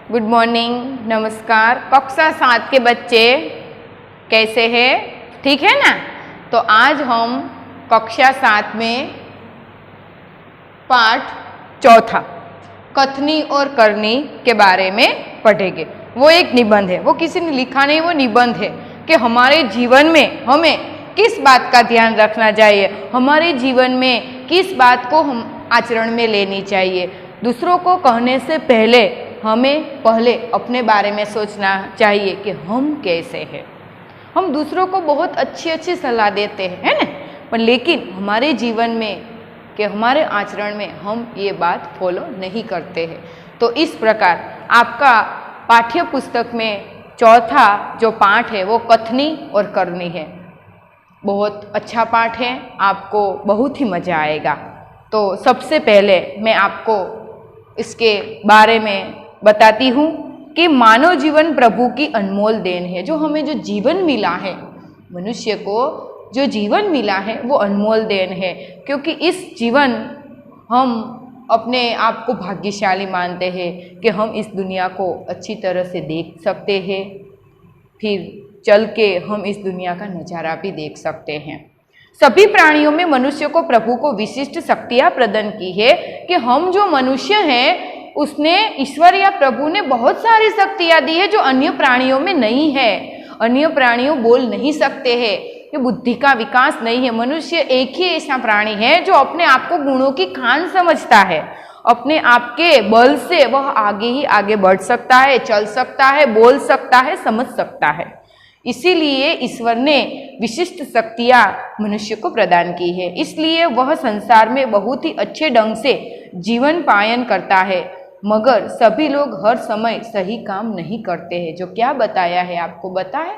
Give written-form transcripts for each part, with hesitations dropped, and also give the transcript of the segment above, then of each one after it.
Good morning, नमस्कार। कक्षा 7 के बच्चे कैसे हैं? ठीक है ना? तो आज हम कक्षा 7 में पाठ चौथा कथनी और करनी के बारे में पढ़ेंगे। वो एक निबंध है, वो किसी ने लिखा नहीं, वो निबंध है कि हमारे जीवन में हमें किस बात का ध्यान रखना चाहिए, हमारे जीवन में किस बात को हम आचरण में लेनी चाहिए। दूसरों को कहने से पहले हमें पहले अपने बारे में सोचना चाहिए कि हम कैसे हैं। हम दूसरों को बहुत अच्छी अच्छी सलाह देते हैं, है ना? पर लेकिन हमारे जीवन में कि हमारे आचरण में हम ये बात फॉलो नहीं करते हैं। तो इस प्रकार आपका पाठ्य पुस्तक में चौथा जो पाठ है वो कथनी और करनी है। बहुत अच्छा पाठ है, आपको बहुत ही मज़ा आएगा। तो सबसे पहले मैं आपको इसके बारे में बताती हूँ कि मानव जीवन प्रभु की अनमोल देन है। जो हमें जो जीवन मिला है, मनुष्य को जो जीवन मिला है वो अनमोल देन है, क्योंकि इस जीवन हम अपने आप को भाग्यशाली मानते हैं कि हम इस दुनिया को अच्छी तरह से देख सकते हैं, फिर चल के हम इस दुनिया का नज़ारा भी देख सकते हैं। सभी प्राणियों में मनुष्य को प्रभु को विशिष्ट शक्तियाँ प्रदान की है कि हम जो मनुष्य हैं उसने ईश्वर या प्रभु ने बहुत सारी शक्तियाँ दी है जो अन्य प्राणियों में नहीं है। अन्य प्राणियों बोल नहीं सकते हैं, कि बुद्धि का विकास नहीं है। मनुष्य एक ही ऐसा प्राणी है जो अपने आप को गुणों की खान समझता है। अपने आप के बल से वह आगे ही आगे बढ़ सकता है, चल सकता है, बोल सकता है, समझ सकता है। इसीलिए ईश्वर ने विशिष्ट शक्तियाँ मनुष्य को प्रदान की है। इसलिए वह संसार में बहुत ही अच्छे ढंग से जीवन पायन करता है। मगर सभी लोग हर समय सही काम नहीं करते हैं। जो क्या बताया है आपको, बताया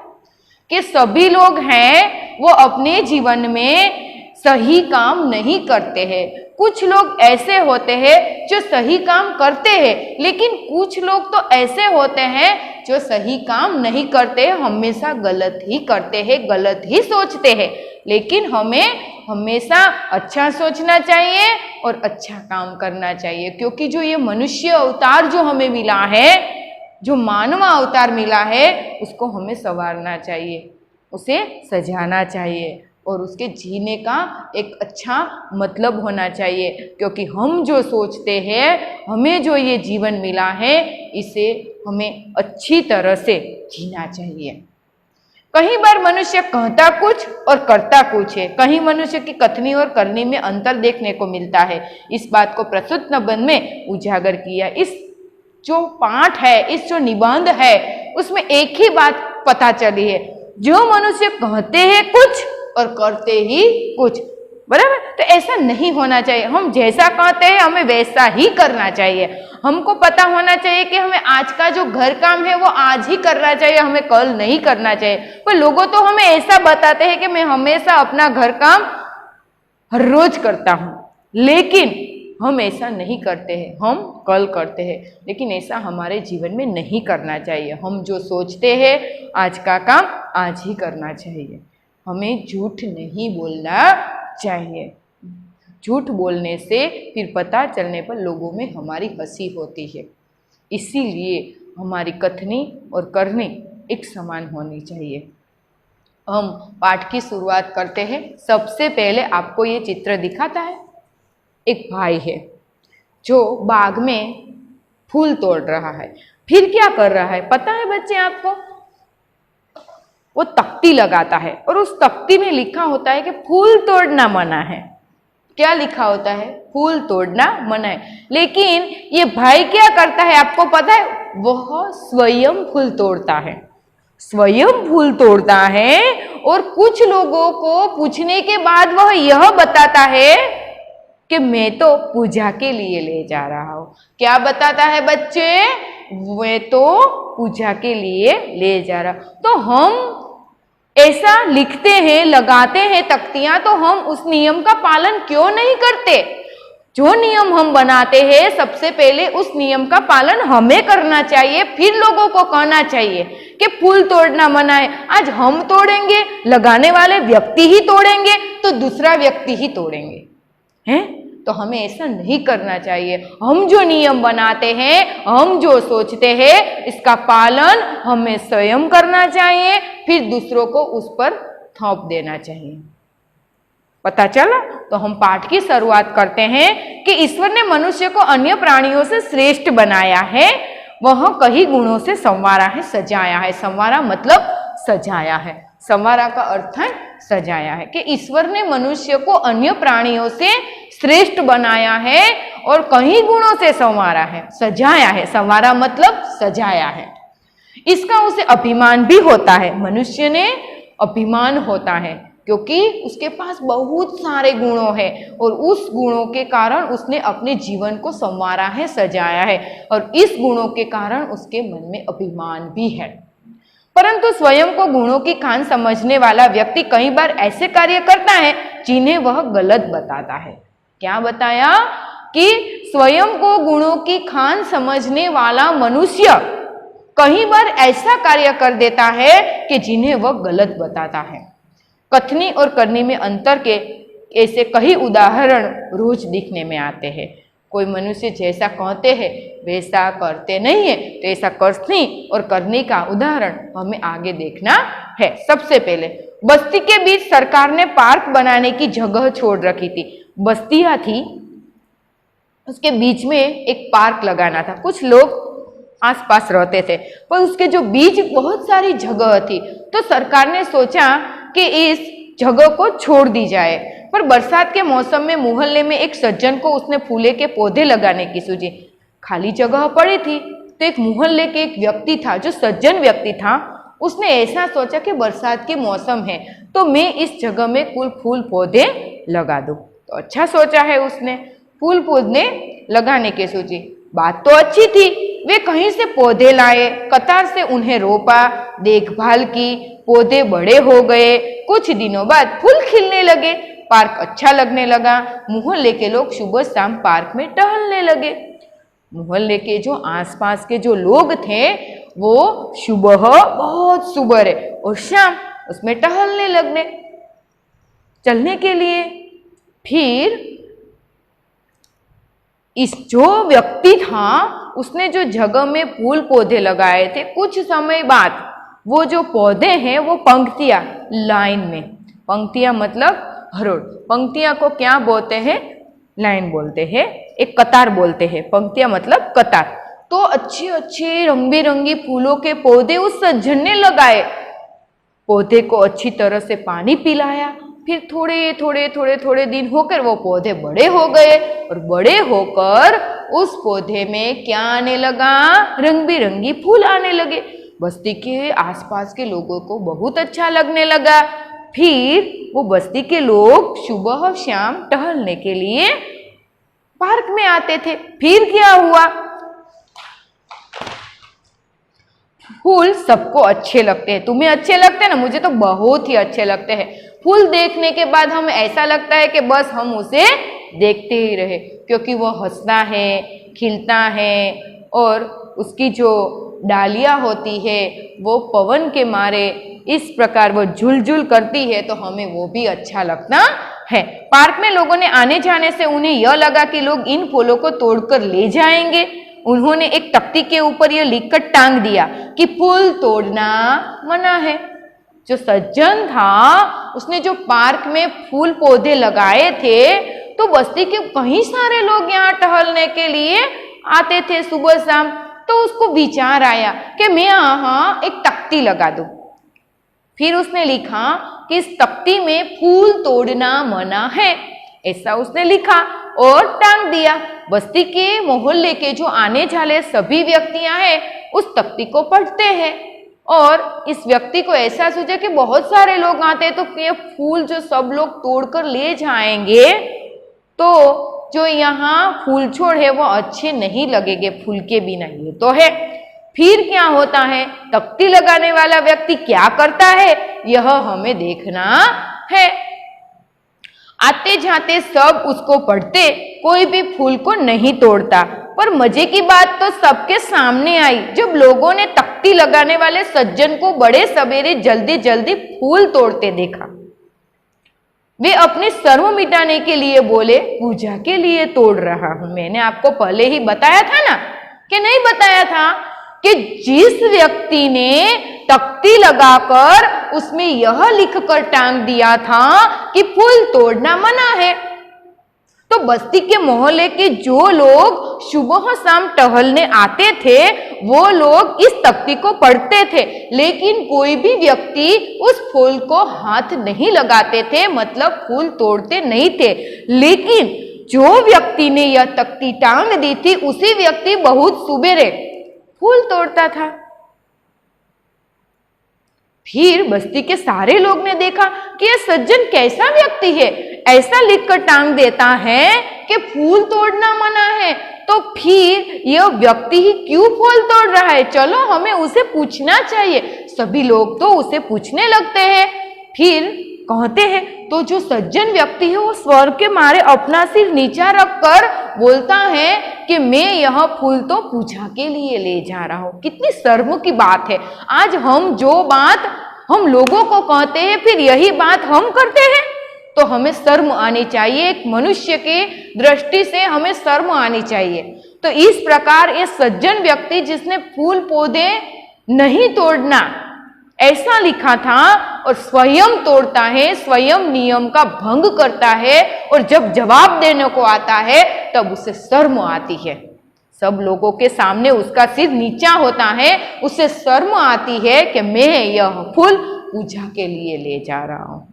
कि सभी लोग हैं वो अपने जीवन में सही काम नहीं करते हैं। कुछ लोग ऐसे होते हैं जो सही काम करते हैं, लेकिन कुछ लोग तो ऐसे होते हैं जो सही काम नहीं करते, हमेशा गलत ही करते हैं, गलत ही सोचते हैं। लेकिन हमें हमेशा अच्छा सोचना चाहिए और अच्छा काम करना चाहिए, क्योंकि जो ये मनुष्य अवतार जो हमें मिला है, जो मानव अवतार मिला है, उसको हमें संवारना चाहिए, उसे सजाना चाहिए और उसके जीने का एक अच्छा मतलब होना चाहिए। क्योंकि हम जो सोचते हैं, हमें जो ये जीवन मिला है, इसे हमें अच्छी तरह से जीना चाहिए। कई बार मनुष्य कहता कुछ और करता कुछ है। कहीं मनुष्य की कथनी और करनी में अंतर देखने को मिलता है। इस बात को प्रस्तुत निबंध में उजागर किया। इस जो पाठ है, इस जो निबंध है, उसमें एक ही बात पता चली है, जो मनुष्य कहते हैं कुछ और करते ही कुछ, बराबर? तो ऐसा नहीं होना चाहिए। हम जैसा कहते हैं हमें वैसा ही करना चाहिए। हमको पता होना चाहिए कि हमें आज का जो घर काम है वो आज ही करना चाहिए, हमें कल नहीं करना चाहिए। पर लोगों तो हमें ऐसा बताते हैं कि मैं हमेशा अपना घर काम हर रोज करता हूँ, लेकिन हम ऐसा नहीं करते हैं, हम कल करते हैं। लेकिन ऐसा हमारे जीवन में नहीं करना चाहिए। हम जो सोचते हैं आज का काम आज ही करना चाहिए। हमें झूठ नहीं बोलना चाहिए। झूठ बोलने से फिर पता चलने पर लोगों में हमारी हंसी होती है। इसीलिए हमारी कथनी और करनी एक समान होनी चाहिए। हम पाठ की शुरुआत करते हैं। सबसे पहले आपको ये चित्र दिखाता है, एक भाई है जो बाग में फूल तोड़ रहा है। फिर क्या कर रहा है पता है बच्चे आपको? वो तख्ती लगाता है और उस तख्ती में लिखा होता है कि फूल तोड़ना मना है। क्या लिखा होता है? फूल तोड़ना मना है। लेकिन ये भाई क्या करता है आपको पता है? वह स्वयं फूल तोड़ता है, स्वयं फूल तोड़ता है। और कुछ लोगों को पूछने के बाद वह यह बताता है कि मैं तो पूजा के लिए ले जा रहा हूँ। क्या बताता है बच्चे? मैं तो पूजा के लिए ले जा रहा। तो हम ऐसा लिखते हैं, लगाते हैं तख्तियां, तो हम उस नियम का पालन क्यों नहीं करते? जो नियम हम बनाते हैं सबसे पहले उस नियम का पालन हमें करना चाहिए, फिर लोगों को कहना चाहिए कि फूल तोड़ना मना है। आज हम तोड़ेंगे, लगाने वाले व्यक्ति ही तोड़ेंगे, तो दूसरा व्यक्ति ही तोड़ेंगे, हैं? तो हमें ऐसा नहीं करना चाहिए। हम जो नियम बनाते हैं, हम जो सोचते हैं, इसका पालन हमें स्वयं करना चाहिए, फिर दूसरों को उस पर थोप देना चाहिए। पता चला? तो हम पाठ की शुरुआत करते हैं कि ईश्वर ने मनुष्य को अन्य प्राणियों से श्रेष्ठ बनाया है, वह कई गुणों से संवारा है, सजाया है। संवारा मतलब सजाया है। संवारा का अर्थ है सजाया है, कि ईश्वर ने मनुष्य को अन्य प्राणियों से श्रेष्ठ बनाया है और कई गुणों से संवारा है, सजाया है। संवारा मतलब सजाया है। इसका उसे अभिमान भी होता है। मनुष्य ने अभिमान होता है क्योंकि उसके पास बहुत सारे गुणों हैं और उस गुणों के कारण उसने अपने जीवन को संवारा है, सजाया है, और इस गुणों के कारण उसके मन में अभिमान भी है। परंतु स्वयं को गुणों की खान समझने वाला व्यक्ति कई बार ऐसे कार्य करता है जिन्हें वह गलत बताता है। क्या बताया? कि स्वयं को गुणों की खान समझने वाला मनुष्य कई बार ऐसा कार्य कर देता है कि जिन्हें वह गलत बताता है। कथनी और करनी में अंतर के ऐसे कई उदाहरण रोज दिखने में आते हैं। कोई मनुष्य जैसा कहते हैं वैसा करते नहीं है, तो ऐसा कथनी और करनी का उदाहरण हमें आगे देखना है। सबसे पहले बस्ती के बीच सरकार ने पार्क बनाने की जगह छोड़ रखी थी। बस्तियां थी, उसके बीच में एक पार्क लगाना था। कुछ लोग आसपास रहते थे, पर उसके जो बीच बहुत सारी जगह थी, तो सरकार ने सोचा कि इस जगह को छोड़ दी जाए। पर बरसात के मौसम में मोहल्ले में एक सज्जन को उसने फूले के पौधे लगाने की सूझी। खाली जगह पड़ी थी, तो एक मोहल्ले के एक व्यक्ति था, जो सज्जन व्यक्ति था, उसने ऐसा सोचा कि बरसात के मौसम है तो मैं इस जगह में कुल फूल पौधे लगा दूं। तो अच्छा सोचा है उसने, फूल पौधे लगाने की सूझी। बात तो अच्छी थी। वे कहीं से पौधे लाए, कतार से उन्हें रोपा, देखभाल की, पौधे बड़े हो गए। कुछ दिनों बाद फूल खिलने लगे, पार्क अच्छा लगने लगा। मोहल्ले के लोग सुबह शाम पार्क में टहलने लगे। मोहल्ले के जो आसपास के जो लोग थे वो सुबह बहुत सुबह और शाम उसमें टहलने लगने, चलने के लिए। फिर इस जो व्यक्ति था उसने जो जगह में फूल पौधे लगाए थे, कुछ समय बाद वो जो पौधे हैं वो पंक्तियां, लाइन में, पंक्तियां मतलब हरोड़, पंक्तियां को क्या बोलते हैं? लाइन बोलते हैं, एक कतार बोलते हैं। पंक्तियां मतलब कतार। तो अच्छे अच्छे रंग बिरंगी फूलों के पौधे उस सज्जन ने लगाए। पौधे को अच्छी तरह से पानी पिलाया। फिर थोड़े दिन होकर वो पौधे बड़े हो गए और बड़े होकर उस पौधे में क्या आने लगा? रंग बिरंगी फूल आने लगे। बस्ती के आसपास के लोगों को बहुत अच्छा लगने लगा। फिर वो बस्ती के लोग सुबह शाम टहलने के लिए पार्क में आते थे। फिर क्या हुआ? फूल सबको अच्छे लगते हैं। तुम्हें अच्छे लगते हैं ना? मुझे तो बहुत ही अच्छे लगते हैं। फूल देखने के बाद हमें ऐसा लगता है कि बस हम उसे देखते ही रहे, क्योंकि वो हंसता है, खिलता है और उसकी जो डालियां होती है वो पवन के मारे इस प्रकार वो झुलझुल करती है, तो हमें वो भी अच्छा लगता है। पार्क में लोगों ने आने जाने से उन्हें यह लगा कि लोग इन फूलों को तोड़कर ले जाएंगे। उन्होंने एक तख्ती के ऊपर यह लिखकर टांग दिया कि फूल तोड़ना मना है। जो सज्जन था उसने जो पार्क में फूल पौधे लगाए थे, तो बस्ती के कई सारे लोग यहाँ टहलने के लिए आते थे सुबह शाम। तो उसको विचार आया कि मैं यहाँ एक तख्ती लगा दूं। फिर उसने लिखा कि इस तख्ती में फूल तोड़ना मना है, ऐसा उसने लिखा और टांग दिया। बस्ती के मोहल्ले के जो आने जाने सभी व्यक्तियां हैं उस तख्ती को पढ़ते हैं और इस व्यक्ति को ऐसा सोचा कि बहुत सारे लोग आते हैं, तो ये फूल जो सब लोग तोड़कर ले जाएंगे तो जो यहाँ फूल छोड़ है वो अच्छे नहीं लगेंगे फूल के बिना, ये तो है। फिर क्या होता है? तख्ती लगाने वाला व्यक्ति क्या करता है, यह हमें देखना है। आते जाते सब उसको पढ़ते, कोई भी फूल को नहीं तोड़ता। पर मजे की बात तो सबके सामने आई जब लोगों ने तख्ती लगाने वाले सज्जन को बड़े सवेरे जल्दी जल्दी फूल तोड़ते देखा। वे अपनी शर्म मिटाने के लिए बोले, पूजा के लिए तोड़ रहा हूं। मैंने आपको पहले ही बताया था ना, कि नहीं बताया था, कि जिस व्यक्ति ने तख्ती लगाकर उसमें यह लिखकर टांग दिया था कि फूल तोड़ना मना है, तो बस्ती के मोहल्ले के जो लोग सुबह शाम टहलने आते थे वो लोग इस तख्ती को पढ़ते थे, लेकिन कोई भी व्यक्ति उस फूल को हाथ नहीं लगाते थे, मतलब फूल तोड़ते नहीं थे। लेकिन जो व्यक्ति ने यह तख्ती टांग दी थी उसी व्यक्ति बहुत सुबेरे फूल तोड़ता था। फिर बस्ती के सारे लोग ने देखा कि यह सज्जन कैसा व्यक्ति है, ऐसा लिखकर टांग देता है कि फूल तोड़ना मना है, तो फिर यह व्यक्ति ही क्यों फूल तोड़ रहा है, चलो हमें उसे पूछना चाहिए। सभी लोग तो उसे पूछने लगते हैं। फिर कहते हैं तो जो सज्जन व्यक्ति है वो स्वर के मारे अपना सिर नीचा रखकर बोलता है कि मैं यह फूल तो पूजा के लिए ले जा रहा हूं। कितनी शर्म की बात है, आज हम जो बात हम लोगों को कहते हैं फिर यही बात हम करते हैं, तो हमें शर्म आनी चाहिए। एक मनुष्य के दृष्टि से हमें शर्म आनी चाहिए। तो इस प्रकार ये सज्जन व्यक्ति जिसने फूल पौधे नहीं तोड़ना ऐसा लिखा था और स्वयं तोड़ता है, स्वयं नियम का भंग करता है, और जब जवाब देने को आता है तब उसे शर्म आती है। सब लोगों के सामने उसका सिर नीचा होता है, उसे शर्म आती है कि मैं यह फूल पूजा के लिए ले जा रहा हूं।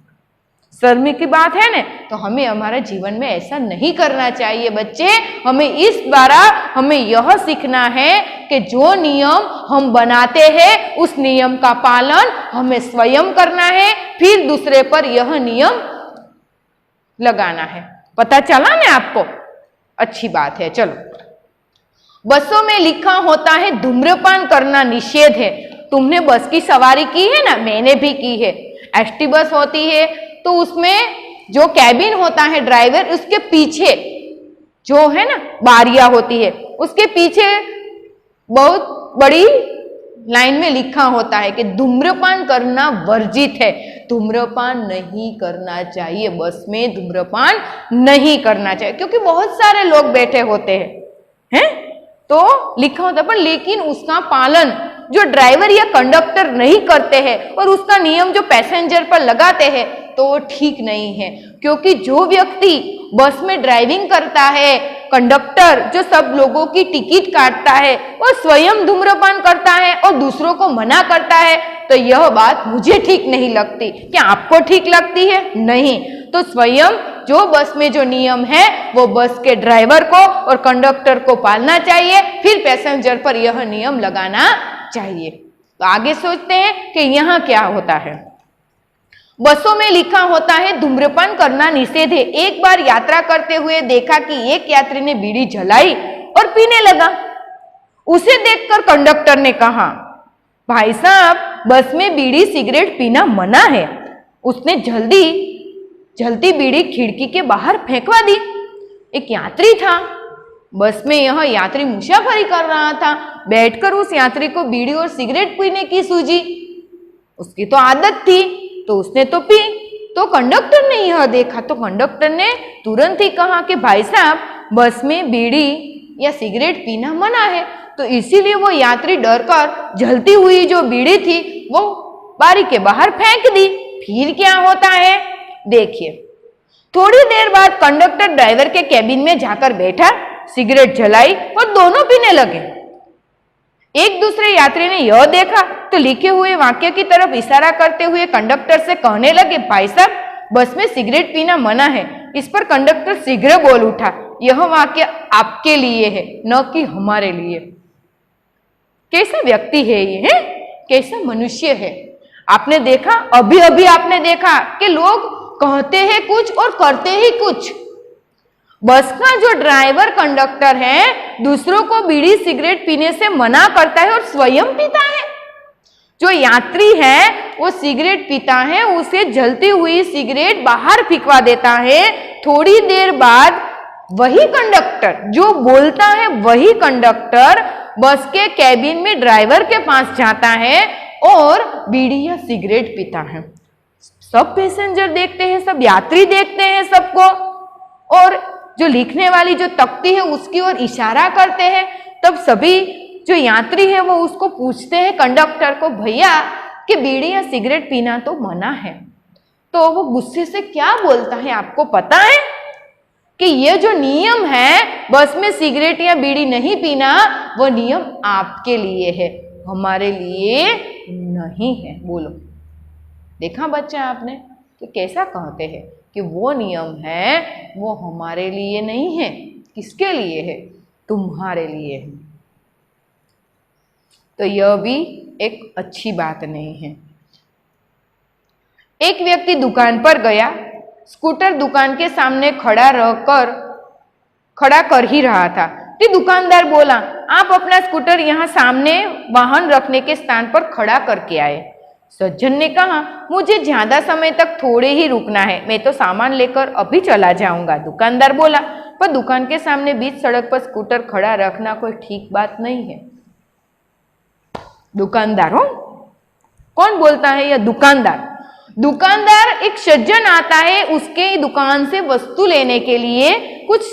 शर्म की बात है ना, तो हमें हमारे जीवन में ऐसा नहीं करना चाहिए बच्चे। हमें इस द्वारा हमें यह सीखना है कि जो नियम हम बनाते हैं उस नियम का पालन हमें स्वयं करना है, फिर दूसरे पर यह नियम लगाना है। पता चला ना आपको? अच्छी बात है। चलो, बसों में लिखा होता है धूम्रपान करना निषेध है। तुमने बस की सवारी की है ना, मैंने भी की है। एसटी बस होती है तो उसमें जो कैबिन होता है ड्राइवर, उसके पीछे जो है ना बारियां होती है, उसके पीछे बहुत बड़ी लाइन में लिखा होता है कि धूम्रपान करना वर्जित है। धूम्रपान नहीं करना चाहिए, बस में धूम्रपान नहीं करना चाहिए, क्योंकि बहुत सारे लोग बैठे होते हैं तो लिखा होता है, पर लेकिन उसका पालन जो ड्राइवर या कंडक्टर नहीं करते हैं और उसका नियम जो पैसेंजर पर लगाते हैं तो वो ठीक नहीं है। क्योंकि जो व्यक्ति बस में ड्राइविंग करता है, कंडक्टर जो सब लोगों की टिकट काटता है, और स्वयं धूम्रपान करता है और दूसरों को मना करता है, तो यह बात मुझे ठीक नहीं लगती। क्या आपको ठीक लगती है? नहीं। तो स्वयं जो बस में जो नियम है वो बस के ड्राइवर को और कंडक्टर को पालना चाहिए, फिर पैसेंजर पर यह नियम लगाना चाहिए। तो आगे सोचते हैं कि यहाँ क्या होता है। बसों में लिखा होता है धूम्रपान करना निषेध है। एक बार यात्रा करते हुए देखा कि एक यात्री ने बीड़ी जलाई और पीने लगा। उसे देखकर कंडक्टर ने कहा, भाई साहब बस में बीड़ी सिगरेट पीना मना है। उसने जल्दी बीड़ी खिड़की के बाहर फेंकवा दी। एक यात्री था, बस में यह यात्री मुसाफरी कर रहा था। बैठकर उस यात्री को बीड़ी और सिगरेट पीने की सूझी। उसकी तो आदत थी तो उसने तो पी। तो कंडक्टर ने यह देखा तो कंडक्टर ने तुरंत ही कहा कि भाई साहब बस में बीड़ी या सिगरेट पीना मना है। तो इसीलिए वो यात्री डरकर जलती हुई जो बीड़ी थी वो बारी के बाहर फेंक दी। फिर क्या होता है देखिए। थोड़ी देर बाद कंडक्टर ड्राइवर के कैबिन में जाकर बैठा, सिगरेट जलाई और दोनों पीने लगे। एक दूसरे यात्री ने यह देखा तो लिखे हुए वाक्य की तरफ इशारा करते हुए कंडक्टर से कहने लगे, भाई साहब बस में सिगरेट पीना मना है। इस पर कंडक्टर शीघ्र बोल उठा, यह वाक्य आपके लिए है न कि हमारे लिए। कैसा व्यक्ति है ये है? कैसा मनुष्य है? आपने देखा, अभी अभी आपने देखा कि लोग कहते हैं कुछ और करते ही कुछ। बस का जो ड्राइवर कंडक्टर है दूसरों को बीड़ी सिगरेट पीने से मना करता है और स्वयं पीता है। जो यात्री है वो सिगरेट पीता है, उसे जलती हुई सिगरेट बाहर फेंकवा देता है। थोड़ी देर बाद वही कंडक्टर जो बोलता है, वही कंडक्टर बस के कैबिन में ड्राइवर के पास जाता है और बीड़ी या सिगरेट पीता है। सब पैसेंजर देखते हैं, सब यात्री देखते हैं सबको, और जो लिखने वाली जो तख्ती है उसकी ओर इशारा करते हैं। तब सभी जो यात्री है वो उसको पूछते हैं कंडक्टर को, भैया कि बीड़ी या सिगरेट पीना तो मना है। तो वो गुस्से से क्या बोलता है आपको पता है कि ये जो नियम है बस में सिगरेट या बीड़ी नहीं पीना, वो नियम आपके लिए है, हमारे लिए नहीं है। बोलो, देखा बच्चा आपने कि कैसा कहते हैं कि वो नियम है वो हमारे लिए नहीं है। किसके लिए है? तुम्हारे लिए है। तो यह भी एक अच्छी बात नहीं है। एक व्यक्ति दुकान पर गया, स्कूटर दुकान के सामने खड़ा कर ही रहा था कि दुकानदार बोला, आप अपना स्कूटर यहाँ सामने वाहन रखने के स्थान पर खड़ा करके आए। सज्जन ने कहा, मुझे ज्यादा समय तक थोड़े ही रुकना है, मैं तो सामान लेकर अभी चला जाऊंगा। दुकानदार बोला, पर दुकान के सामने बीच सड़क पर स्कूटर खड़ा रखना कोई ठीक बात नहीं है। दुकानदार हो, कौन बोलता है? यह दुकानदार। दुकानदार एक सज्जन आता है उसके दुकान से वस्तु लेने के लिए, कुछ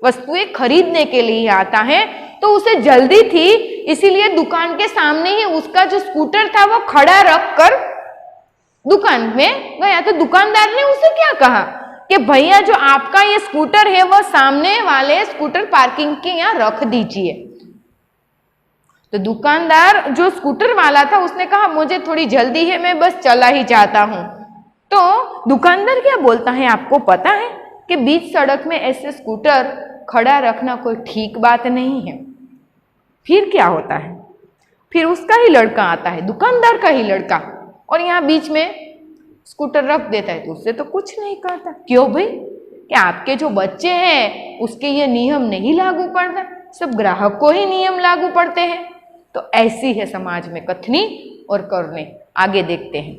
वस्तुएं खरीदने के लिए आता है, तो उसे जल्दी थी, इसीलिए दुकान के सामने ही उसका जो स्कूटर था वो खड़ा रखकर दुकान में गया। तो दुकानदार ने उसे क्या कहा कि भैया जो आपका ये स्कूटर है वो सामने वाले स्कूटर पार्किंग के यहाँ रख दीजिए। तो दुकानदार जो स्कूटर वाला था उसने कहा, मुझे थोड़ी जल्दी है, मैं बस चला ही जाता हूं। तो दुकानदार क्या बोलता है आपको पता है कि बीच सड़क में ऐसे स्कूटर खड़ा रखना कोई ठीक बात नहीं है। फिर क्या होता है? फिर उसका ही लड़का आता है, दुकानदार का ही लड़का, और यहाँ बीच में स्कूटर रख देता है। तो उससे तो कुछ नहीं कहता। क्यों भाई? कि आपके जो बच्चे हैं उसके ये नियम नहीं लागू पड़ता, सब ग्राहक को ही नियम लागू पड़ते हैं। तो ऐसी है समाज में कथनी और करनी। आगे देखते हैं।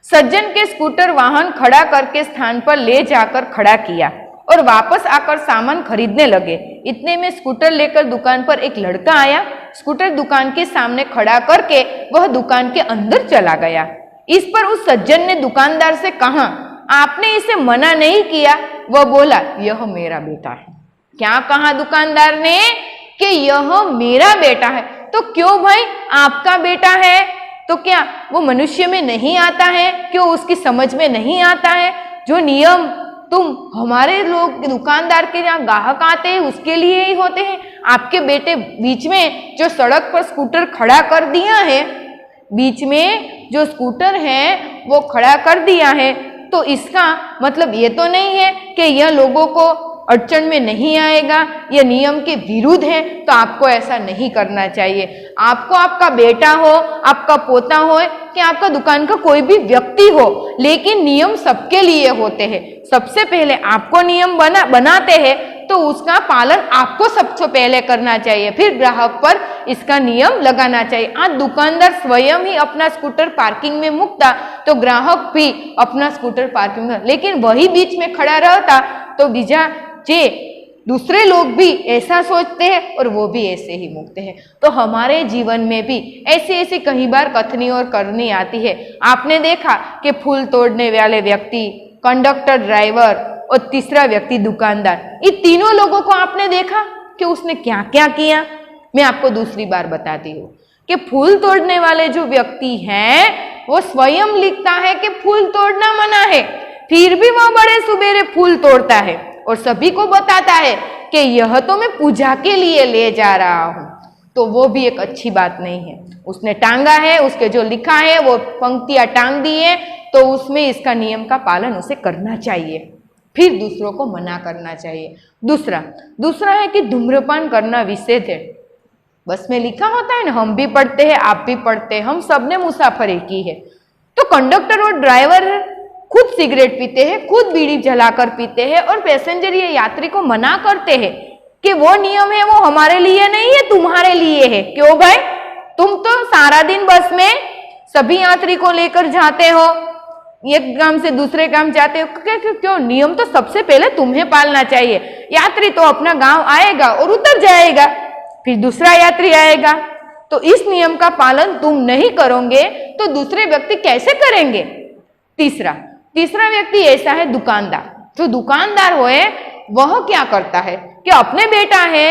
सज्जन के स्कूटर वाहन खड़ा करके स्थान पर ले जाकर खड़ा किया और वापस आकर सामान खरीदने लगे। इतने में स्कूटर लेकर दुकान पर एक लड़का आया। स्कूटर दुकान के सामने खड़ा करके वह दुकान के अंदर चला गया। इस पर उस सज्जन ने दुकानदार से कहा, आपने इसे मना नहीं किया। वह बोला, यह मेरा बेटा है। क्या कहा दुकानदार ने? कि यह मेरा बेटा है। तो क्यों भाई आपका बेटा है तो क्या वो मनुष्य में नहीं आता है? क्यों उसकी समझ में नहीं आता है? जो नियम तुम हमारे लोग दुकानदार के यहाँ ग्राहक आते हैं उसके लिए ही होते हैं। आपके बेटे बीच में जो सड़क पर स्कूटर खड़ा कर दिया है, बीच में जो स्कूटर है वो खड़ा कर दिया है, तो इसका मतलब ये तो नहीं है कि यह लोगों को अड़चन में नहीं आएगा, यह नियम के विरुद्ध है। तो आपको ऐसा नहीं करना चाहिए। आपको आपका बेटा हो, आपका पोता हो, कि आपका दुकान का कोई भी व्यक्ति हो, लेकिन नियम सबके लिए होते हैं। सबसे पहले आपको नियम बनाते हैं तो उसका पालन आपको सबसे पहले करना चाहिए, फिर ग्राहक पर इसका नियम लगाना चाहिए। आज दुकानदार स्वयं ही अपना स्कूटर पार्किंग में मुकता तो ग्राहक भी अपना स्कूटर पार्किंग में, लेकिन वही बीच में खड़ा रहता तो बीजा जे दूसरे लोग भी ऐसा सोचते हैं और वो भी ऐसे ही मुकते हैं। तो हमारे जीवन में भी ऐसी कई बार कथनी और करनी आती है। आपने देखा कि फूल तोड़ने वाले व्यक्ति, कंडक्टर, ड्राइवर और तीसरा व्यक्ति दुकानदार, इन तीनों लोगों को आपने देखा कि उसने क्या क्या किया। मैं आपको दूसरी बार बताती हूँ कि फूल तोड़ने वाले जो व्यक्ति हैं वो स्वयं लिखता है कि फूल तोड़ना मना है, फिर भी वह बड़े सुबेरे फूल तोड़ता है और सभी को बताता है कि यह तो मैं पूजा के लिए ले जा रहा हूं। तो वो भी एक अच्छी बात नहीं है। उसने टांगा है, उसके जो लिखा है वो पंक्तियां टांग दी है, तो उसमें इसका नियम का पालन उसे करना चाहिए, फिर दूसरों को मना करना चाहिए। दूसरा है कि धूम्रपान करना निषेध है। बस में लिखा होता है ना, हम भी पढ़ते हैं, आप भी पढ़ते हैं, हम सबने मुसाफरी की है। तो कंडक्टर और ड्राइवर खुद सिगरेट पीते हैं, खुद बीड़ी जलाकर पीते हैं, और पैसेंजर ये यात्री को मना करते हैं कि वो नियम है वो हमारे लिए नहीं है, तुम्हारे लिए है। क्यों भाई? तुम तो सारा दिन बस में सभी यात्री को लेकर जाते हो, एक गांव से दूसरे गांव जाते हो। क्यों? नियम तो सबसे पहले तुम्हें पालना चाहिए। यात्री तो अपना गांव आएगा और उतर जाएगा, फिर दूसरा यात्री आएगा। तो इस नियम का पालन तुम नहीं करोगे तो दूसरे व्यक्ति कैसे करेंगे। तीसरा व्यक्ति ऐसा है दुकानदार। जो दुकानदार होए वह क्या करता है कि अपने बेटा है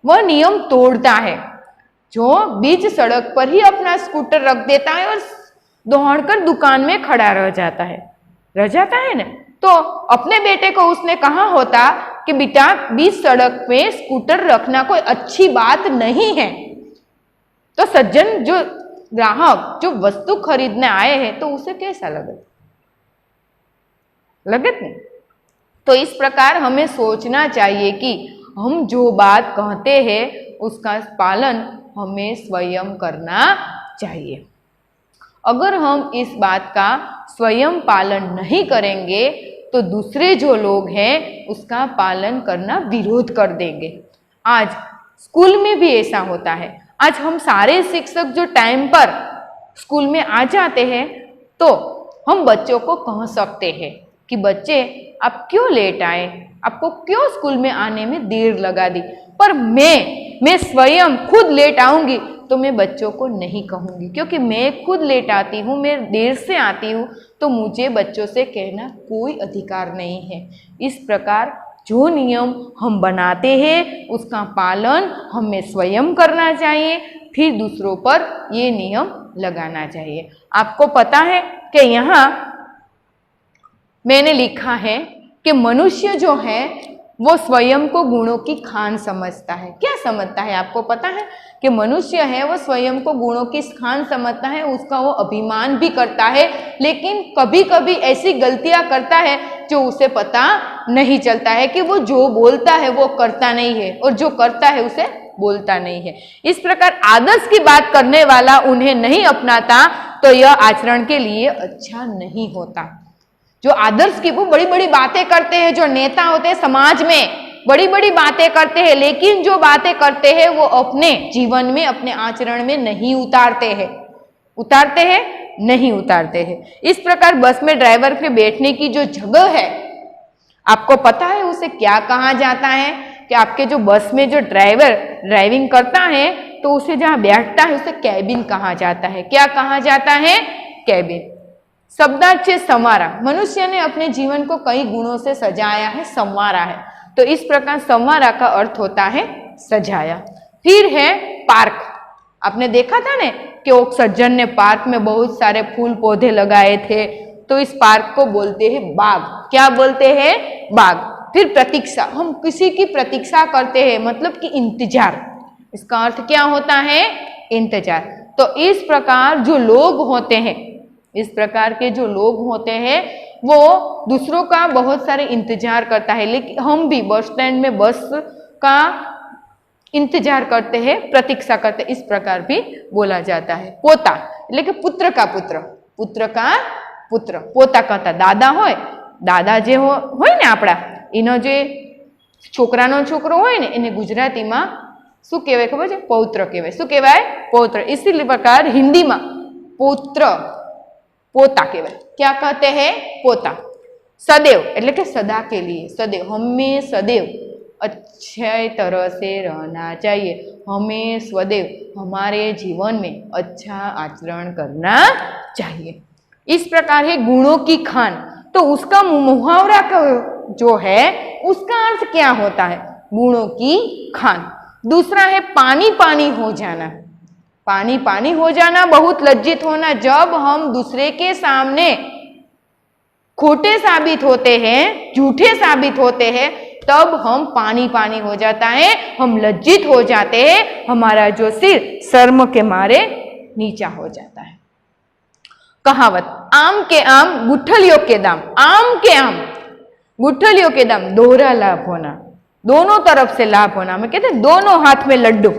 वह नियम तोड़ता है, जो बीच सड़क पर ही अपना स्कूटर रख देता है और दौड़कर दुकान में खड़ा रह जाता है ना। तो अपने बेटे को उसने कहा होता कि बेटा बीच सड़क पे स्कूटर रखना कोई अच्छी बात नहीं है, तो सज्जन जो ग्राहक जो वस्तु खरीदने आए हैं तो उसे कैसा लगत नहीं। तो इस प्रकार हमें सोचना चाहिए कि हम जो बात कहते हैं उसका पालन हमें स्वयं करना चाहिए। अगर हम इस बात का स्वयं पालन नहीं करेंगे तो दूसरे जो लोग हैं उसका पालन करना विरोध कर देंगे। आज स्कूल में भी ऐसा होता है। आज हम सारे शिक्षक जो टाइम पर स्कूल में आ जाते हैं तो हम बच्चों को कह सकते हैं कि बच्चे आप क्यों लेट आए, आपको क्यों स्कूल में आने में देर लगा दी। पर मैं स्वयं खुद लेट आऊंगी तो मैं बच्चों को नहीं कहूंगी, क्योंकि मैं खुद लेट आती हूँ, मैं देर से आती हूँ, तो मुझे बच्चों से कहना कोई अधिकार नहीं है। इस प्रकार जो नियम हम बनाते हैं उसका पालन हमें स्वयं करना चाहिए, फिर दूसरों पर ये नियम लगाना चाहिए। आपको पता है कि यहाँ मैंने लिखा है कि मनुष्य जो है वो स्वयं को गुणों की खान समझता है। क्या समझता है आपको पता है कि मनुष्य है वो स्वयं को गुणों की खान समझता है, उसका वो अभिमान भी करता है, लेकिन कभी कभी ऐसी गलतियां करता है जो उसे पता नहीं चलता है कि वो जो बोलता है वो करता नहीं है और जो करता है उसे बोलता नहीं है। इस प्रकार आदर्श की बात करने वाला उन्हें नहीं अपनाता तो यह आचरण के लिए अच्छा नहीं होता। जो आदर्श की वो बड़ी बड़ी बातें करते हैं, जो नेता होते हैं समाज में बड़ी बड़ी बातें करते हैं, लेकिन जो बातें करते हैं वो अपने जीवन में अपने आचरण में नहीं उतारते हैं। इस प्रकार बस में ड्राइवर के बैठने की जो जगह है आपको पता है उसे क्या कहा जाता है कि आपके जो बस में जो ड्राइवर ड्राइविंग करता है तो उसे जहाँ बैठता है उसे कैबिन कहा जाता है। क्या कहा जाता है? कैबिन। शब्दार्थ से संवारा। मनुष्य ने अपने जीवन को कई गुणों से सजाया है, संवारा है। तो इस प्रकार संवारा का अर्थ होता है सजाया। फिर है पार्क। आपने देखा था ना कि वो सज्जन ने पार्क में बहुत सारे फूल पौधे लगाए थे, तो इस पार्क को बोलते हैं बाग। क्या बोलते हैं? बाग। फिर प्रतीक्षा। हम किसी की प्रतीक्षा करते हैं, मतलब कि इंतजार। इसका अर्थ क्या होता है? इंतजार। तो इस प्रकार जो लोग होते हैं, इस प्रकार के जो लोग होते हैं वो दूसरों का बहुत सारे इंतजार करता है। लेकिन हम भी बस स्टैंड में बस का इंतजार करते हैं, प्रतीक्षा करते हैं, इस प्रकार भी बोला जाता है। पोता लेकिन पुत्र का पुत्र, पुत्र का पुत्र। पोता कहता दादा होय, दादा जे होय ने आपड़ा एनो जे छोकरानो छोकरो होय ने एने गुजरातीमां શું કહેવાય ખબર છે? પૌત્ર કહેવાય। શું કહેવાય? પૌત્ર। इसी प्रकार हिंदी में पुत्र पोता कहेवाय। क्या कहते हैं? पोता। सदैव એટલે કે सदा के लिए, सदैव, हमें सदैव अच्छे तरह से रहना चाहिए। हमें सदैव हमारे जीवन में अच्छा आचरण करना चाहिए। इस प्रकार है गुणों की खान। तो उसका मुहावरा का जो है उसका अर्थ क्या होता है? गुणों की खान। दूसरा है पानी पानी हो जाना। पानी पानी हो जाना, बहुत लज्जित होना। जब हम दूसरे के सामने खोटे साबित होते हैं, झूठे साबित होते हैं, तब हम पानी पानी हो जाता है, हम लज्जित हो जाते हैं, हमारा जो सिर शर्म के मारे नीचा हो जाता है। कहावत, आम के आम गुठलियों के दाम। आम के आम गुठलियों के दाम, दोहरा लाभ होना, दोनों तरफ से लाभ होना। मैं कहते हैं दोनों हाथ में लड्डू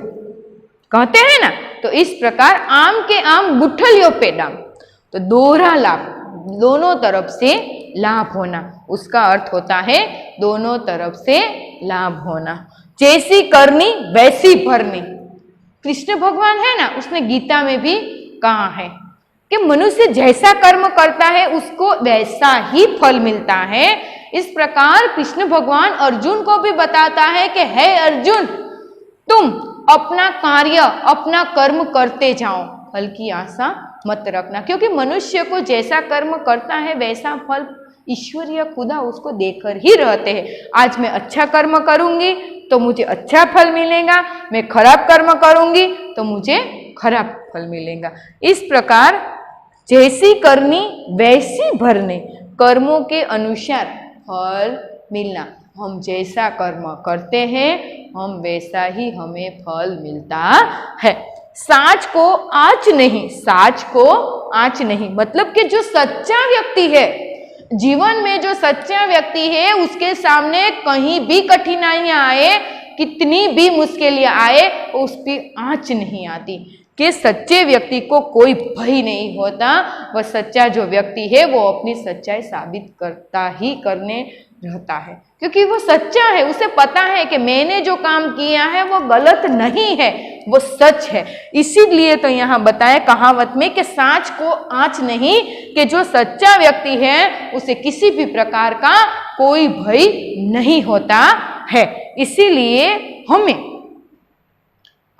कहते हैं ना, तो इस प्रकार आम के आम गुठलियों पे दाम, तो दोहरा लाभ, दोनों तरफ से लाभ होना। उसका अर्थ होता है दोनों तरफ से लाभ होना। जैसी करनी वैसी भरनी। कृष्ण भगवान है ना, उसने गीता में भी कहा है कि मनुष्य जैसा कर्म करता है उसको वैसा ही फल मिलता है। इस प्रकार कृष्ण भगवान अर्जुन को भी बताता है कि हे अर्जुन, तुम अपना कार्य, अपना कर्म करते जाओ, फल की आशा मत रखना, क्योंकि मनुष्य को जैसा कर्म करता है वैसा फल ईश्वरीय खुदा उसको देकर ही रहते हैं। आज मैं अच्छा कर्म करूंगी तो मुझे अच्छा फल मिलेगा, मैं खराब कर्म करूंगी तो मुझे खराब फल मिलेगा। इस प्रकार जैसी करनी वैसी भरनी, कर्मों के अनुसार फल मिलना। हम जैसा कर्म करते हैं हम वैसा ही हमें फल मिलता है। साच को आँच नहीं, साच को आँच नहीं, मतलब कि जो सच्चा व्यक्ति है, जीवन में जो सच्चा व्यक्ति है उसके सामने कहीं भी कठिनाइयां आए, कितनी भी मुश्किलें आए, उसकी आँच नहीं आती। कि सच्चे व्यक्ति को कोई भय नहीं होता। वह सच्चा जो व्यक्ति है वो अपनी सच्चाई साबित करता ही करने रहता है, क्योंकि वो सच्चा है। उसे पता है कि मैंने जो काम किया है वो गलत नहीं है, वो सच है। इसीलिए तो यहाँ बताया कहावत में कि साँच को आँच नहीं, कि जो सच्चा व्यक्ति है उसे किसी भी प्रकार का कोई भय नहीं होता है। इसीलिए हमें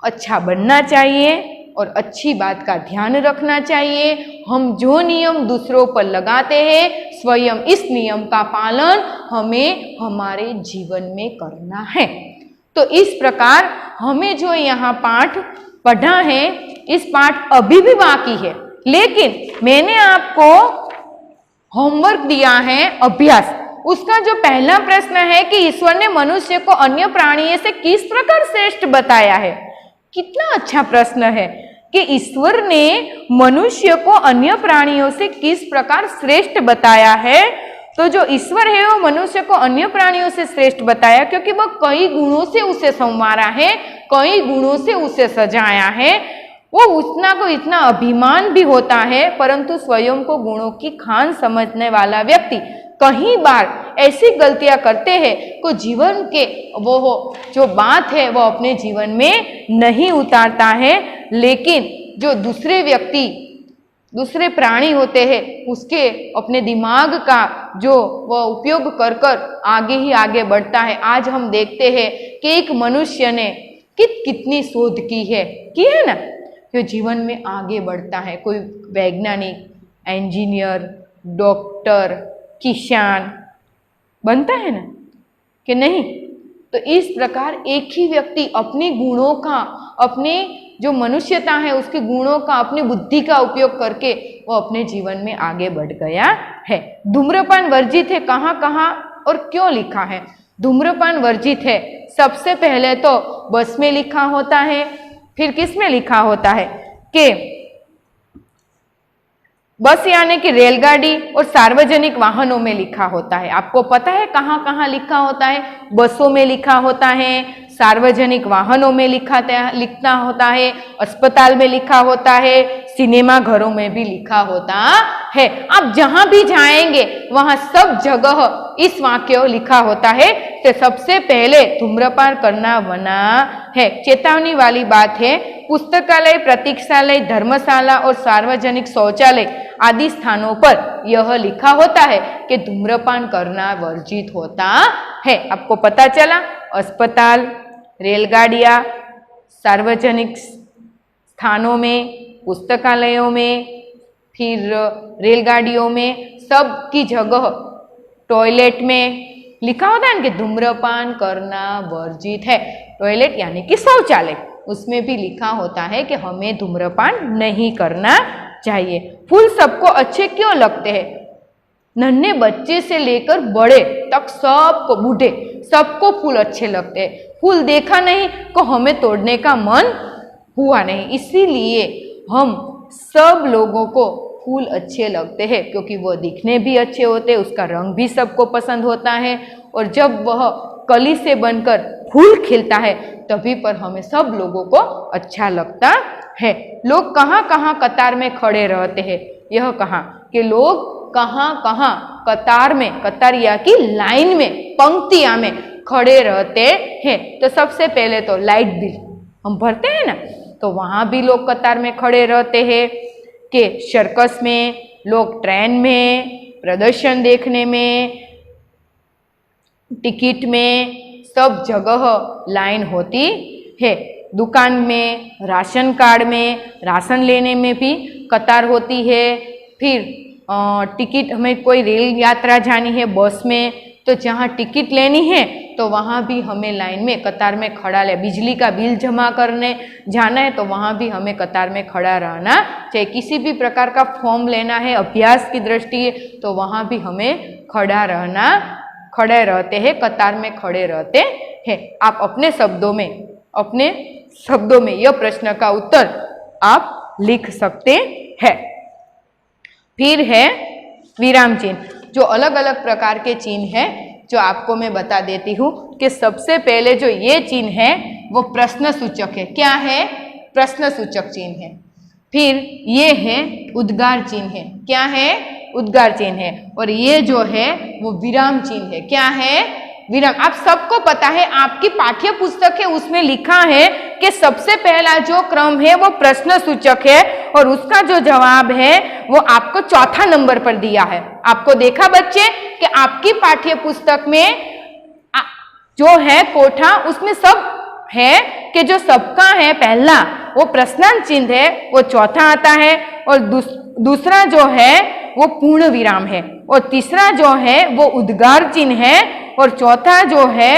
अच्छा बनना चाहिए और अच्छी बात का ध्यान रखना चाहिए। हम जो नियम दूसरों पर लगाते हैं स्वयं इस नियम का पालन हमें हमारे जीवन में करना है। तो इस प्रकार हमें जो यहाँ पाठ पढ़ा है, इस पाठ अभी भी बाकी है, लेकिन मैंने आपको होमवर्क दिया है अभ्यास। उसका जो पहला प्रश्न है कि ईश्वर ने मनुष्य को अन्य प्राणियों से किस प्रकार श्रेष्ठ बताया है। कितना अच्छा प्रश्न है कि ईश्वर ने मनुष्य को अन्य प्राणियों से किस प्रकार श्रेष्ठ बताया है। तो जो ईश्वर है वो मनुष्य को अन्य प्राणियों से श्रेष्ठ बताया क्योंकि वह कई गुणों से उसे संवारा है, कई गुणों से उसे सजाया है। वो उतना को इतना अभिमान भी होता है, परंतु स्वयं को गुणों की खान समझने वाला व्यक्ति कई बार ऐसी गलतियां करते हैं को जीवन के वो जो बात है वो अपने जीवन में नहीं उतारता है। लेकिन जो दूसरे व्यक्ति, दूसरे प्राणी होते हैं उसके अपने दिमाग का जो वह उपयोग कर कर आगे ही आगे बढ़ता है। आज हम देखते हैं कि एक मनुष्य ने कितनी शोध की है ना, जो जीवन में आगे बढ़ता है। कोई वैज्ञानिक, इंजीनियर, डॉक्टर, किसान बनता है ना कि नहीं। तो इस प्रकार एक ही व्यक्ति अपने गुणों का, अपने जो मनुष्यता है उसके गुणों का, अपनी बुद्धि का उपयोग करके वो अपने जीवन में आगे बढ़ गया है। धूम्रपान वर्जित है कहाँ कहाँ और क्यों लिखा है। धूम्रपान वर्जित है सबसे पहले तो बस में लिखा होता है, फिर किस में लिखा होता है कि बस यानी कि रेलगाड़ी और सार्वजनिक वाहनों में लिखा होता है। आपको पता है कहाँ कहाँ लिखा होता है। बसों में लिखा होता है, सार्वजनिक वाहनों में लिखना होता है, अस्पताल में लिखा होता है, सिनेमा घरों में भी लिखा होता है। आप जहां भी जाएंगे वहां सब जगह इस वाक्य लिखा होता है कि सबसे पहले धूम्रपान करना मना है। चेतावनी वाली बात है। पुस्तकालय, प्रतीक्षालय, धर्मशाला और सार्वजनिक शौचालय आदि स्थानों पर यह लिखा होता है कि धूम्रपान करना वर्जित होता है। आपको पता चला, अस्पताल, रेलगाड़ियां, सार्वजनिक स्थानों में, पुस्तकालयों में, फिर रेलगाड़ियों में, सब की जगह टॉयलेट में लिखा होता है ना कि धूम्रपान करना वर्जित है। टॉयलेट यानी कि शौचालय, उसमें भी लिखा होता है कि हमें धूम्रपान नहीं करना चाहिए। फूल सबको अच्छे क्यों लगते हैं? नन्हे बच्चे से लेकर बड़े तक सबको, बूढ़े सबको फूल अच्छे लगते हैं। फूल देखा नहीं तो हमें तोड़ने का मन हुआ नहीं। इसीलिए हम सब लोगों को फूल अच्छे लगते हैं क्योंकि वह दिखने भी अच्छे होते हैं, उसका रंग भी सबको पसंद होता है और जब वह कली से बनकर फूल खिलता है तभी पर हमें सब लोगों को अच्छा लगता है। लोग कहाँ कहाँ कतार में खड़े रहते हैं। यह कहाँ कि लोग कहाँ कहाँ कतार में, कतारिया की लाइन में, पंक्तियां में खड़े रहते हैं। तो सबसे पहले तो लाइट बिल हम भरते हैं ना, तो वहां भी लोग कतार में खड़े रहते हैं। कि सर्कस में, लोग ट्रेन में, प्रदर्शन देखने में, टिकट में, सब जगह लाइन होती है। दुकान में, राशन कार्ड में, राशन लेने में भी कतार होती है। फिर टिकट, हमें कोई रेल यात्रा जानी है बस में, तो जहाँ टिकट लेनी है तो वहाँ भी हमें लाइन में कतार में खड़ा ले। बिजली का बिल जमा करने जाना है तो वहाँ भी हमें कतार में खड़ा रहना चाहिए। किसी भी प्रकार का फॉर्म लेना है अभ्यास की दृष्टि तो वहाँ भी हमें खड़ा रहना, खड़े रहते हैं, कतार में खड़े रहते हैं। आप अपने शब्दों में यह प्रश्न का उत्तर आप लिख सकते हैं। फिर है विराम चिन्ह। जो अलग अलग प्रकार के चिन्ह हैं जो आपको मैं बता देती हूँ कि सबसे पहले जो ये चिन्ह है वो प्रश्न सूचक है। क्या है? प्रश्न सूचक चिन्ह है। फिर ये है उद्गार चिन्ह है। क्या है? उद्गार चिन्ह है। और ये जो है वो विराम चिन्ह है। क्या है? विराम। आप सबको पता है, आपकी पाठ्य पुस्तक है उसमें लिखा है कि सबसे पहला जो क्रम है वो प्रश्न सूचक है और उसका जो जवाब है वो आपको चौथा नंबर पर दिया है। आपको देखा बच्चे कि आपकी पाठ्य पुस्तक में जो है कोठा, उसमें सब है कि जो सबका है पहला वो प्रश्नांत चिन्ह है, वो चौथा आता है, और दूसरा जो है वो पूर्ण विराम है, और तीसरा जो है वो उद्गार चिन्ह है, और चौथा जो है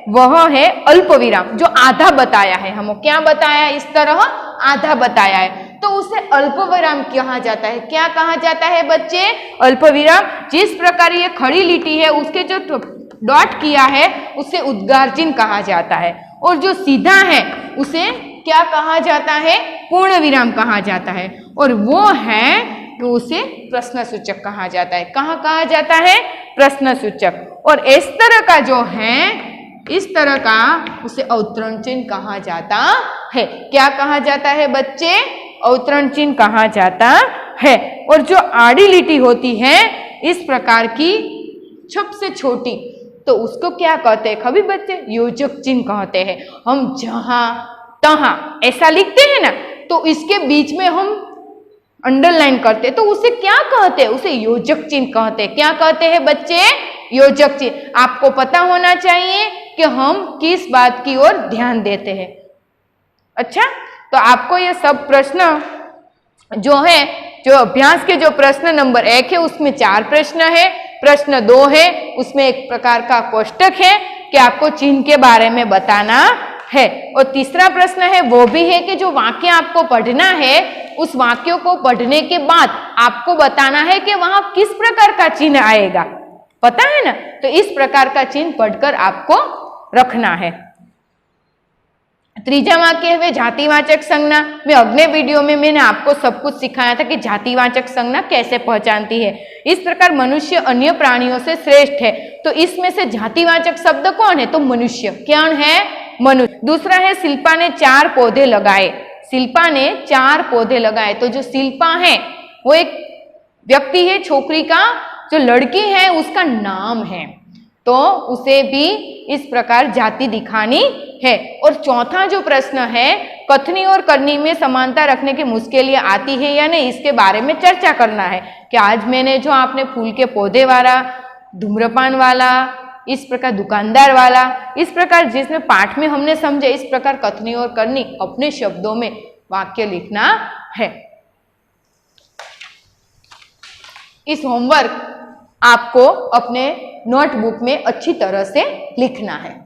वह है अल्प विराम, जो आधा बताया है। हम क्या बताया? इस तरह आधा बताया है तो उसे अल्प विराम कहा जाता है। क्या कहा जाता है बच्चे? अल्प विराम। जिस प्रकार ये खड़ी लिटी है उसके जो डॉट किया है उसे उद्गार चिन्ह कहा जाता है, और जो सीधा है उसे क्या कहा जाता है? पूर्ण विराम कहा जाता है, और वो है तो उसे प्रश्न सूचक कहा जाता है। कहाँ कहा जाता है? प्रश्न सूचक। और इस तरह का जो है, इस तरह का उसे अवतरण चिन्ह कहा जाता है। क्या कहा जाता है बच्चे? अवतरण चिन्ह कहा जाता है। और जो आड़ी लिटी होती है इस प्रकार की सबसे छोटी, तो उसको क्या कहते हैं कभी बच्चे? योजक चिन्ह कहते हैं। हम जहां तहां ऐसा लिखते हैं ना, तो इसके बीच में हम अंडरलाइन करते हैं तो उसे क्या कहते हैं? उसे योजक चिन्ह कहते हैं। क्या कहते हैं बच्चे? योजक चिन्ह। आपको पता होना चाहिए कि हम किस बात की ओर ध्यान देते हैं। अच्छा, तो आपको ये सब प्रश्न जो है, जो अभ्यास के जो प्रश्न नंबर 1 है उसमें 4 प्रश्न है, प्रश्न 2 है उसमें एक प्रकार का कोष्टक है कि आपको चिन्ह के बारे में बताना है, और तीसरा प्रश्न है वो भी है कि जो वाक्य आपको पढ़ना है उस वाक्यों को पढ़ने के बाद आपको बताना है कि वहां किस प्रकार का चिन्ह आएगा। पता है ना? तो इस प्रकार का चिन्ह पढ़कर आपको रखना है। तीजा वाक्य है जातिवाचक संज्ञा। मैं अगले वीडियो में मैंने आपको सब कुछ सिखाया था कि जातिवाचक संज्ञा कैसे पहचानती है। इस प्रकार मनुष्य अन्य प्राणियों से श्रेष्ठ है, तो इसमें से जातिवाचक शब्द कौन है? तो मनुष्य। कौन है? मनुष्य। दूसरा है शिल्पा ने 4 पौधे लगाए। शिल्पा ने 4 पौधे लगाए। तो जो शिल्पा है वो एक व्यक्ति है, छोकरी का जो लड़की है उसका नाम है, तो उसे भी इस प्रकार जाति दिखानी है। और चौथा जो प्रश्न है, कथनी और करनी में समानता रखने की मुश्किलें आती है या नहीं, इसके बारे में चर्चा करना है कि आज मैंने जो आपने फूल के पौधे वाला, धूम्रपान वाला, इस प्रकार दुकानदार वाला, इस प्रकार जिसमें पाठ में हमने समझे, इस प्रकार कथनी और करनी अपने शब्दों में वाक्य लिखना है। इस होमवर्क आपको अपने नोटबुक में अच्छी तरह से लिखना है।